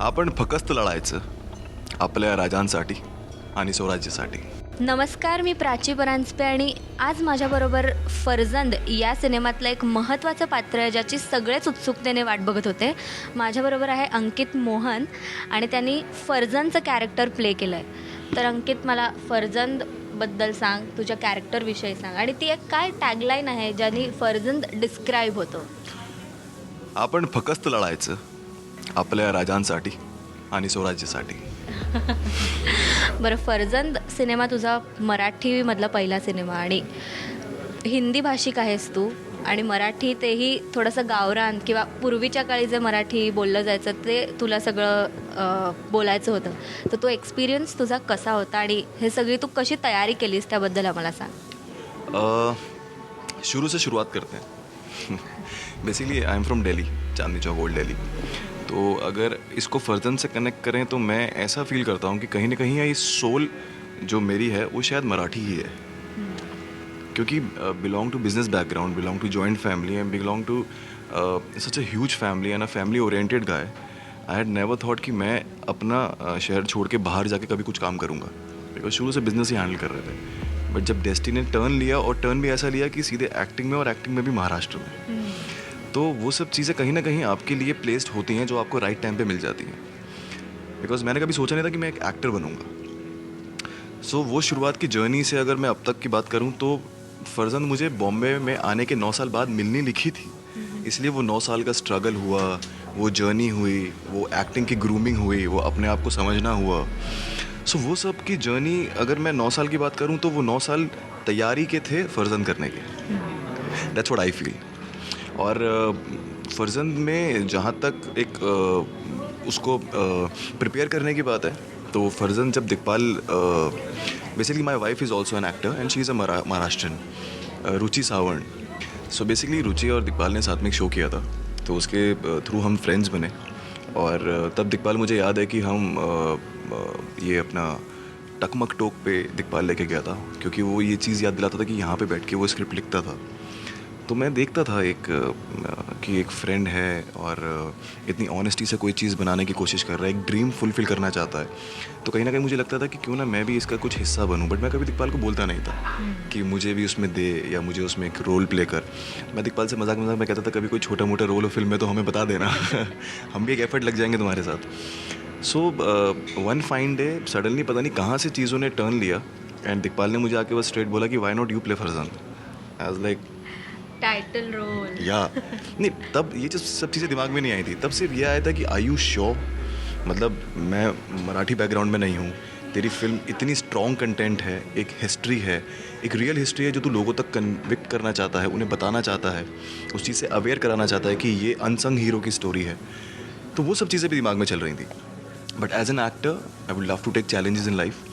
आपण फकस्त लढायचं आपल्या राजांसाठी आणि स्वराज्यासाठी. नमस्कार, मी प्राची परांजपे आणि आज माझ्याबरोबर फर्जंद या सिनेमातलं एक महत्त्वाचं पात्र आहे ज्याची सगळेच उत्सुकतेने वाट बघत होते. माझ्याबरोबर आहे अंकित मोहन आणि त्यांनी फर्जंदचं कॅरेक्टर प्ले केलं आहे. तर अंकित, मला फर्जंदबद्दल सांग, तुझ्या कॅरेक्टरविषयी सांग आणि ती एक काय टॅगलाईन आहे ज्याने फर्जंद डिस्क्राईब होतो. आपण फकस्त लढायचं आपल्या राजांसाठी आणि स्वराज्यासाठी. बरं, फर्जंद सिनेमा तुझा मराठीमधला पहिला सिनेमा आणि हिंदी भाषिक आहेस तू आणि मराठी तेही थोडंसं गावरान किंवा पूर्वीच्या काळी जे मराठी बोललं जायचं ते तुला सगळं बोलायचं होतं. तर तो एक्सपिरियन्स तुझा कसा होता आणि हे सगळी तू कशी तयारी केलीस त्याबद्दल आम्हाला सांग. शुरू से शुरुआत करते हैं. Basically I am from Delhi, Chandni Chowk, old Delhi. तो अगर इसको फर्जंद से कनेक्ट करें तो मैं ऐसा फील करता हूँ कि कहीं ना कहीं ये सोल जो मेरी है वो शायद मराठी ही है. क्योंकि belong to business background, belong to joint family and belong to such a huge family and a family oriented guy. I had never thought कि मैं अपना शहर छोड़ के बाहर जाके कभी कुछ काम करूँगा, बिकॉज शुरू से बिजनेस ही हैंडल कर रहे थे. बट जब डेस्टिनी ने टर्न लिया, और टर्न भी ऐसा लिया कि सीधे एक्टिंग में, और एक्टिंग में भी महाराष्ट्र में, तो वो सब चीज़ें कहीं ना कहीं आपके लिए प्लेस्ड होती हैं जो आपको राइट टाइम पे मिल जाती हैं. बिकॉज मैंने कभी सोचा नहीं था कि मैं एक एक्टर बनूंगा. सो वो शुरुआत की जर्नी से अगर मैं अब तक की बात करूं तो फर्जंद मुझे बॉम्बे में आने के 9 साल बाद मिलनी लिखी थी. इसलिए वो 9 साल का स्ट्रगल हुआ, वो जर्नी हुई, वो एक्टिंग की ग्रूमिंग हुई, वो अपने आप को समझना हुआ. सो वो सब की जर्नी, अगर मैं 9 साल की बात करूं तो वो 9 साल तैयारी के थे फर्जंद करने के. That's what I feel. और फर्जंद में जहाँ तक एक उसको प्रिपेयर करने की बात है, तो फर्जंद जब Digpal, basically my wife is also an actor and she is a Maharashtrian, Ruchi Sawant. So basically Ruchi और दिक्पाल ने साथ में एक शो किया था, तो उसके थ्रू हम फ्रेंड्स बने. और तब दिक्पाल, मुझे याद है कि हम ये अपना टकमक टोक पे दिक्पाल लेके गया था, क्योंकि वो ये चीज़ याद दिलाता था कि यहाँ पे बैठ के वो स्क्रिप्ट लिखता था. तो मैं देखता था कि एक फ्रेंड है और इतनी ऑनेस्टी से कोई चीज़ बनाने की कोशिश कर रहा है, एक ड्रीम फुलफिल करना चाहता है. तो कहीं ना कहीं मुझे लगता था कि क्यों ना मैं भी इसका कुछ हिस्सा बनूं. बट मैं कभी दिक्पाल को बोलता नहीं था कि मुझे भी उसमें दे या मुझे उसमें एक रोल प्ले कर. मैं दिक्पाल से मजाक में कहता था, कभी कोई छोटा मोटा रोल हो फिल्म में तो हमें बता देना. हम भी एक एफर्ट लग जाएंगे तुम्हारे साथ. So one fine day suddenly पता नहीं कहाँ से चीज़ों ने टर्न लिया एंड दिक्पाल ने मुझे आके बस स्ट्रेट बोला कि why not you play Farzand. I was like, title role या नहीं, तब ये जो सब चीज़ें दिमाग में नहीं आई थी. तब सिर्फ ये आया था कि आर यू श्योर, मतलब मैं मराठी बैकग्राउंड में नहीं हूँ, तेरी फिल्म इतनी स्ट्रॉन्ग कंटेंट है, एक हिस्ट्री है, एक रियल हिस्ट्री है जो तू लोगों तक कन्विक्ट करना चाहता है, उन्हें बताना चाहता है, उस चीज़ से अवेयर कराना चाहता है कि ये अनसंग हीरो की स्टोरी है. तो वो सब चीज़ें भी दिमाग में चल रही थी. But as an actor I would love to take challenges in life.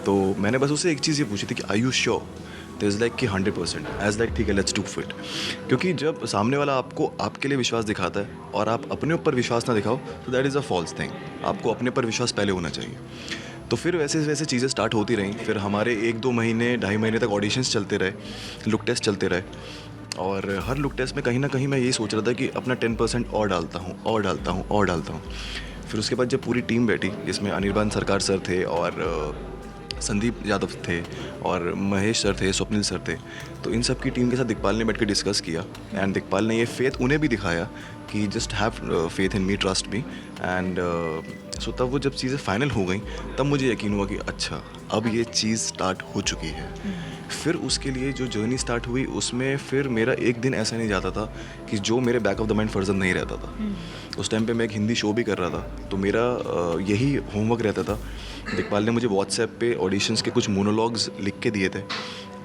तो मैंने बस उससे एक चीज़ ये पूछी थी कि आर यू श्योर. तो इज़ लाइक कि 100%. एज लाइक ठीक है, लेट्स डू फिट. क्योंकि जब सामने वाला आपको आपके लिए विश्वास दिखाता है और आप अपने ऊपर विश्वास ना दिखाओ तो that is a false thing. आपको अपने पर विश्वास पहले होना चाहिए. तो फिर वैसे वैसे चीज़ें स्टार्ट होती रहीं. फिर हमारे 1-2 महीने, 2.5 महीने तक ऑडिशंस चलते रहे, लुक टेस्ट चलते रहे. और हर लुक टेस्ट में कहीं ना कहीं मैं यही सोच रहा था कि अपना 10% और डालता हूँ, और डालता हूँ, और डालता हूँ. फिर उसके बाद जब पूरी टीम बैठी, जिसमें अनिर्बान सरकार सर थे और संदीप यादव थे और महेश सर थे, स्वप्निल सर थे, तो इन सब की टीम के साथ दिक्पाल ने बैठ के डिस्कस किया. एंड दिक्पाल ने ये फेथ उन्हें भी दिखाया कि just have faith in me, trust me. And so तब वो जब चीज़ें फाइनल हो गई तब मुझे यकीन हुआ कि अच्छा, अब ये चीज़ स्टार्ट हो चुकी है. फिर उसके लिए जो जर्नी स्टार्ट हुई उसमें फिर मेरा एक दिन ऐसा नहीं जाता था कि जो मेरे बैक ऑफ द माइंड फर्जंद नहीं रहता था. उस टाइम पे मैं एक हिंदी शो भी कर रहा था, तो मेरा यही होमवर्क रहता था. दिक्पाल ने मुझे व्हाट्सएप पे ऑडिशंस के कुछ मोनोलॉग्स लिख के दिए थे,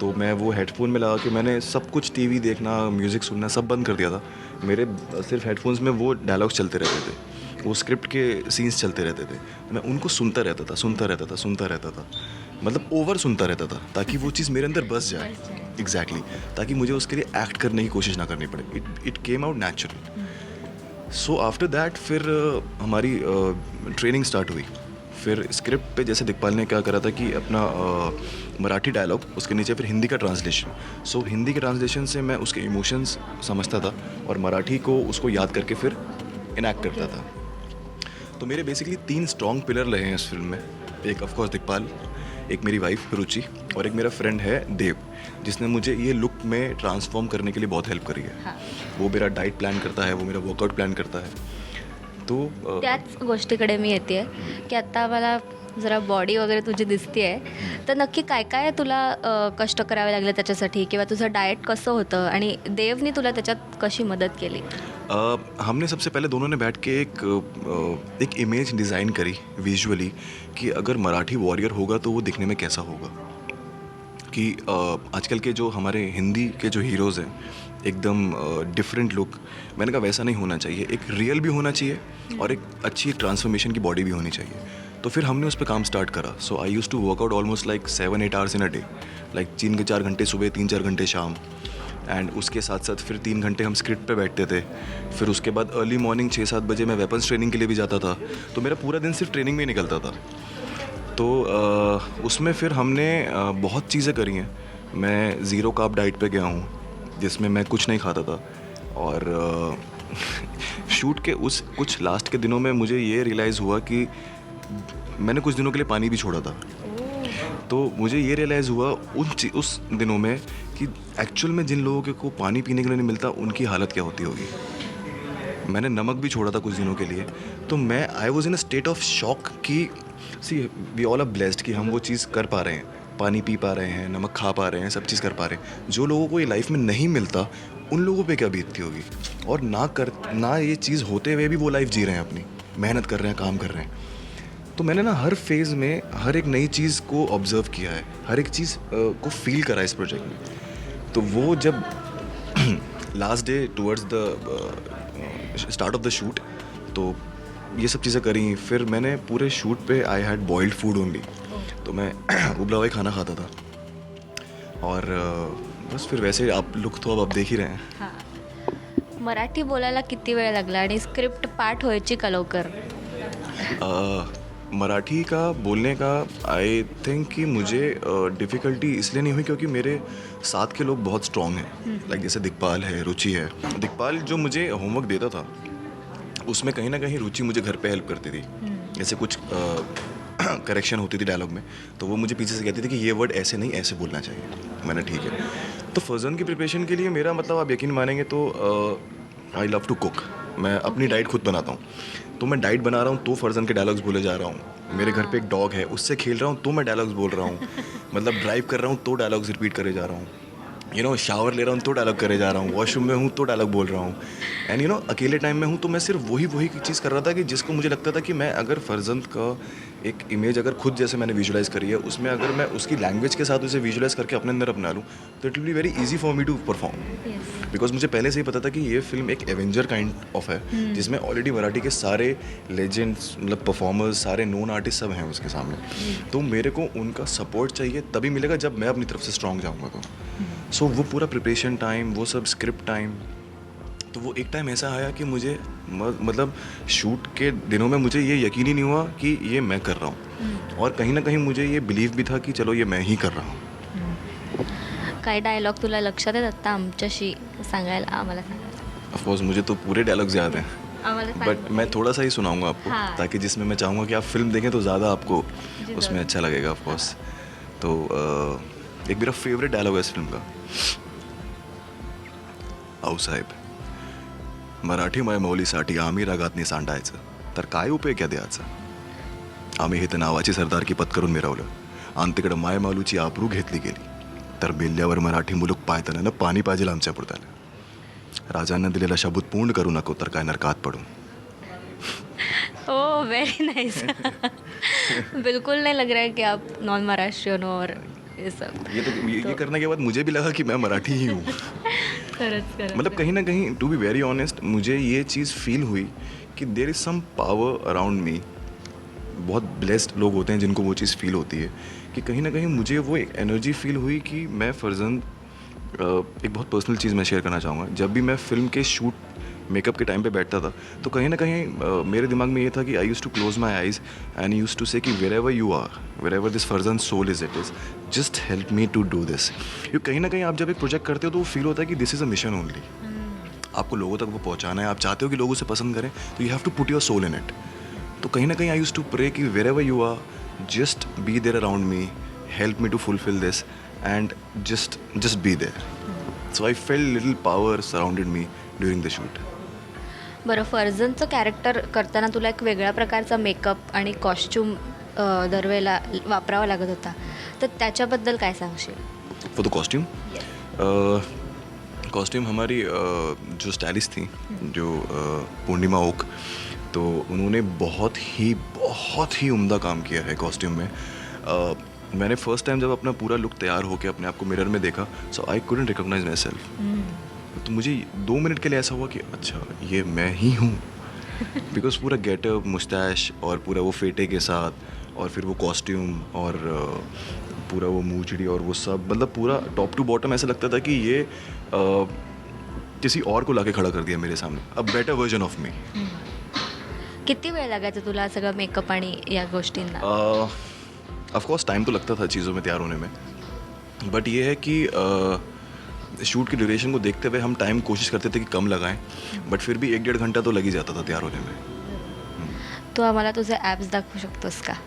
तो मैं वो हेडफोन में लगा के मैंने सब कुछ टीवी देखना, म्यूज़िक सुनना सब बंद कर दिया था. मेरे सिर्फ हेडफोन्स में वो डायलॉग्स चलते रहते थे, वो स्क्रिप्ट के सीन्स चलते रहते थे. मैं उनको सुनता रहता था, मतलब ओवर सुनता रहता था, ताकि वो चीज़ मेरे अंदर बस जाए. एग्जैक्टली, ताकि मुझे उसके लिए एक्ट करने की कोशिश ना करनी पड़े. It came out natural. So after that फिर हमारी ट्रेनिंग स्टार्ट हुई. फिर स्क्रिप्ट पे जैसे दिक्पाल ने क्या करा था कि अपना मराठी डायलॉग, उसके नीचे फिर हिंदी का ट्रांसलेशन. सो हिंदी के ट्रांसलेशन से मैं उसके इमोशंस समझता था और मराठी को उसको याद करके फिर इनैक्ट करता था. तो मेरे बेसिकली 3 स्ट्रॉन्ग पिलर रहे हैं इस फिल्म में। एक ऑफ कोर्स दिक्पाल, एक मेरी वाइफ रुचि और एक मेरा फ्रेंड है देव, जिसने मुझे ये लुक में ट्रांसफॉर्म करने के लिए बहुत हेल्प करी है। हाँ. वो मेरा डाइट प्लान करता है, वो मेरा वर्कआउट प्लान करता है। तो त्याच गोष्टीकडे मी येते की आत्ता मला जरा बॉडी वगैरे तुझी दिसते आहे, तर नक्की काय काय तुला कष्ट करावे लागले त्याच्यासाठी, किंवा तुझं डाएट कसं होतं आणि देवनी तुला त्याच्यात कशी मदत केली? हमने सबसे पहले दोनों ने बैठ के एक इमेज डिज़ाइन करी विजुअली कि अगर मराठी वॉरियर होगा तो वो दिखने में कैसा होगा। कि आजकल के जो हमारे हिंदी के जो हीरोज़ हैं एकदम डिफरेंट लुक, मैंने कहा वैसा नहीं होना चाहिए, एक रियल भी होना चाहिए और एक अच्छी ट्रांसफॉर्मेशन की बॉडी भी होनी चाहिए। तो फिर हमने उस पर काम स्टार्ट करा। So I use to workout almost like 7-8 hours in a day, like 3 के 4 घंटे सुबह, 3-4 घंटे शाम, एंड उसके साथ साथ फिर 3 घंटे हम स्क्रिप्ट पे बैठते थे। फिर उसके बाद अर्ली मॉर्निंग 6-7 बजे मैं वेपन्स ट्रेनिंग के लिए भी जाता था। तो मेरा पूरा दिन सिर्फ ट्रेनिंग में ही निकलता था। तो उसमें फिर हमने बहुत चीज़ें करी हैं। मैं ज़ीरो कार्ब डाइट पे गया हूँ जिसमें मैं कुछ नहीं खाता था, और शूट के उस कुछ लास्ट के दिनों में मुझे ये रियलाइज़ हुआ कि मैंने कुछ दिनों के लिए पानी भी छोड़ा था। तो मुझे ये रियलाइज़ हुआ उस दिनों में कि एक्चुअल में जिन लोगों को पानी पीने के लिए नहीं मिलता उनकी हालत क्या होती होगी। मैंने नमक भी छोड़ा था कुछ दिनों के लिए। तो I was in a state of shock कि सी वी ऑल आर ब्लेस्ड कि हम वो चीज़ कर पा रहे हैं, पानी पी पा रहे हैं, नमक खा पा रहे हैं, सब चीज़ कर पा रहे हैं। जो लोगों को ये लाइफ में नहीं मिलता उन लोगों पे क्या बीतती होगी, और ना ये चीज़ होते हुए भी वो लाइफ जी रहे हैं, अपनी मेहनत कर रहे हैं, काम कर रहे हैं। तो मैंने ना हर फेज़ में हर एक नई चीज़ को ऑब्ज़र्व किया है, हर एक चीज़ को फील करा इस प्रोजेक्ट में। तो वो जब last day towards the start of the shoot, तो ये सब चीज़ें करी। फिर मैंने पूरे शूट पे I had boiled food only, तो मैं उबला हुआ खाना खाता था। और बस फिर वैसे आप लुक तो अब आप देख ही रहे हैं। हां. मराठी बोलायला किती वेळ लागला आणि स्क्रिप्ट पाठ व्हायची का लवकर? मराठी का बोलने का आई थिंक कि मुझे डिफ़िकल्टी इसलिए नहीं हुई क्योंकि मेरे साथ के लोग बहुत स्ट्रॉन्ग हैं। लाइक जैसे दिक्पाल है, रुचि है। दिक्पाल जो मुझे होमवर्क देता था उसमें कहीं ना कहीं रुचि मुझे घर पे हेल्प करती थी। जैसे कुछ करेक्शन होती थी डायलॉग में, तो वो मुझे पीछे से कहती थी कि ये वर्ड ऐसे नहीं, ऐसे बोलना चाहिए। मैंने ठीक है। तो फर्जन की प्रिपरेशन के लिए मेरा मतलब आप यकीन मानेंगे तो आई लव टू कुक। मैं अपनी डाइट खुद बनाता हूँ। तो मैं डाइट बना रहा हूँ तो फर्जन के डायलॉग्स बोले जा रहा हूँ। मेरे घर पे एक डॉग है, उससे खेल रहा हूँ तो मैं डायलॉग्स बोल रहा हूँ। मतलब ड्राइव कर रहा हूँ तो डायलॉग्स रिपीट करे जा रहा हूँ। शावर ले रहा हूँ तो डायलॉग करे जा रहा हूँ, वॉशरूम में हूँ तो डायलॉग बोल रहा हूँ। एंड अकेले टाइम में हूँ तो मैं सिर्फ वही चीज़ कर रहा था कि जिसको मुझे लगता था कि मैं अगर फर्जंद का एक इमेज अगर खुद जैसे मैंने विजुलाइज़ करी है, उसमें अगर मैं उसकी लैंग्वेज के साथ उसे विजुलाइज़ करके अपने अंदर अपना लूँ तो it will be very easy for me to perform. Because मुझे पहले से ही पता था कि ये फिल्म एक एवेंजर काइंड ऑफ है, जिसमें ऑलरेडी मराठी के सारे लेजेंड्स, मतलब परफॉर्मर्स, सारे नोन आर्टिस्ट सब हैं उसके सामने। तो मेरे को उनका सपोर्ट चाहिए तभी मिलेगा जब मैं अपनी तरफ से स्ट्रॉन्ग जाऊँगा। तो सो वो पूरा प्रिपरेशन टाइम, वो सब स्क्रिप्ट टाइम, तो वो एक टाइम ऐसा आया कि मुझे मतलब शूट के दिनों में मुझे ये यकीन ही नहीं हुआ कि ये मैं कर रहा हूँ, और कहीं ना कहीं मुझे ये बिलीव भी था कि चलो ये मैं ही कर रहा हूँ। काय डायलॉग तुला लक्षात आहेत आत्ता आमच्याशी सांगायला? आम्हाला सांगायला ऑफकोर्स मुझे तो पूरे डायलॉग्स याद हैं, आम्हाला बट मैं थोड़ा सा ही सुनाऊंगा आपको। हाँ. ताकि जिसमें मैं चाहूँगा कि आप फिल्म देखें तो ज़्यादा आपको उसमें अच्छा लगेगा ऑफकोर्स। तो एक मेरा फेवरेट डायलॉग है इस फिल्म का। आऊसाहेब, मराठी मायमौलीसाठी आम्ही रागातनी सांडायचं तर काय उपयोग आहे द्यायचा? आम्ही हे तर नावाची सरदारकी पत्करून मिरवलं आणि तिकडं मायमालूची आबरू घेतली गेली, तर बिल्ल्यावर मराठी मुलूक पायताना पाणी पाहिजे आमच्या पुरताला. राजांना दिलेला शब्द पूर्ण करू नको तर काय नरकात पडू. Oh very nice. बिल्कुल नहीं लग रहा है कि आप नॉन महाराष्ट्रियन हो और ये सब. ये करने के बाद मुझे भी लगा कि मैं मराठी ही हूँ. मतलब कहीं ना कहीं टू बी वेरी ऑनेस्ट मुझे ये चीज़ फील हुई कि there is some power around me. बहुत ब्लेस्ड लोग होते हैं जिनको वो चीज़ फील होती है कि कहीं ना कहीं मुझे वो एक एनर्जी फील हुई कि मैं फर्जंद एक बहुत पर्सनल चीज़ मैं शेयर करना चाहूँगा. जब भी मैं फिल्म के शूट मेकअप के टाइम पे बैठता था तो कहीं ना कहीं मेरे दिमाग में ये था कि I use to close my eyes and use to say कि wherever you are, wherever this Farzand soul is, it is just help me to do this. क्योंकि कहीं ना कहीं आप जब एक प्रोजेक्ट करते हो तो वो फील होता है कि this is a mission only. आपको लोगों तक वो पहुँचाना है, आप चाहते हो कि लोग उसे पसंद करें, तो you have to put your soul in it. तो तो कहीं ना कहीं आई यूज टू प्रे कि wherever you are just be there around me, help me to fulfil this and just be there. So I felt little power surrounded me during the shoot. बरं, फर्जंदचं character करताना तुला एक वेगळ्या प्रकारचा makeup आणि costume दरवेळेला वापरावा लागत होता, तर त्याच्याबद्दल काय सांगशील? फॉर द कॉस्ट्यूम, कॉस्ट्यूम हमारी जो स्टाइलिस्ट थी, जो पूर्णिमा ओक, तो उन्होंने बहुत ही उम्दा काम किया है कॉस्ट्यूम में. मैंने फर्स्ट टाइम जब अपना पूरा लुक तैयार होकर अपने आप को मिरर में देखा, so I couldn't recognise myself. तो मुझे 2 मिनट के लिए ऐसा हुआ कि अच्छा ये मैं ही हूँ. बिकॉज पूरा गेटअप, मुस्टैश और पूरा वो फेटे के साथ और फिर वो कॉस्ट्यूम और पूरा वो मूंछड़ी और वो सब, मतलब पूरा टॉप टू बॉटम ऐसा लगता था कि ये किसी और को लाके खड़ा कर दिया मेरे सामने, a better version of me. किती वेळ लागायचा तुला सगळं मेकअप आणि या गोष्टींना? ऑफकोर्स टाइम तो लगता था चीज़ों में तैयार होने में, बट ये है कि शूट की ड्यूरेशन को देखते हुए हम टाइम कोशिश करते थे कि कम लगाएं, बट फिर भी 1-1.5 घंटा तो लग ही जाता था तैयार होने में. तू आम्हाला तुझे ॲप्स दाखवू शकतोस का?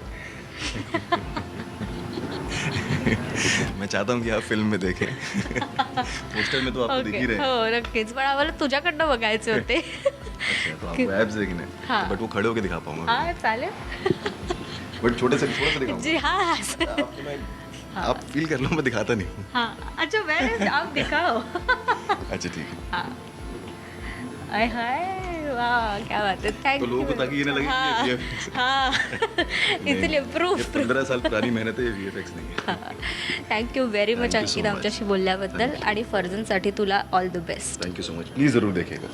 मैं चाहता हूँ कि आप फिल्म में देखें. पोस्टर में तो आपको दिख ही रहे हैं. हो, नक्कीच. पण आम्हाला तुझ्याकडनं बघायचे होते. अच्छा, तो आपको एब्स देखने हैं. हाँ. बट वो खड़े होके दिखा पाऊंगा. हां, चालेल. बट थोड़ा सा दिखाऊंगा. जी हाँ. आपको मैं आप फील कर लो, मैं दिखाता नहीं हूँ. हाँ, अच्छा मैंने आप दिखाओ. अच्छा ठीक है. हाँ. आय हाय, वाह क्या बात है. थैंक तो लोगों को ताकि ये ना लगे कि ये VFX है. हाँ, इसलिए प्रूफ. 15 साल पुरानी मेहनत है, ये VFX नहीं है. Thank you very much Thank you so Ankit much. आमच्याशी बोलल्याबद्दल, आणि फर्जनसाठी तुला all the best. Thank you so much. Please ज़रूर देखिएगा.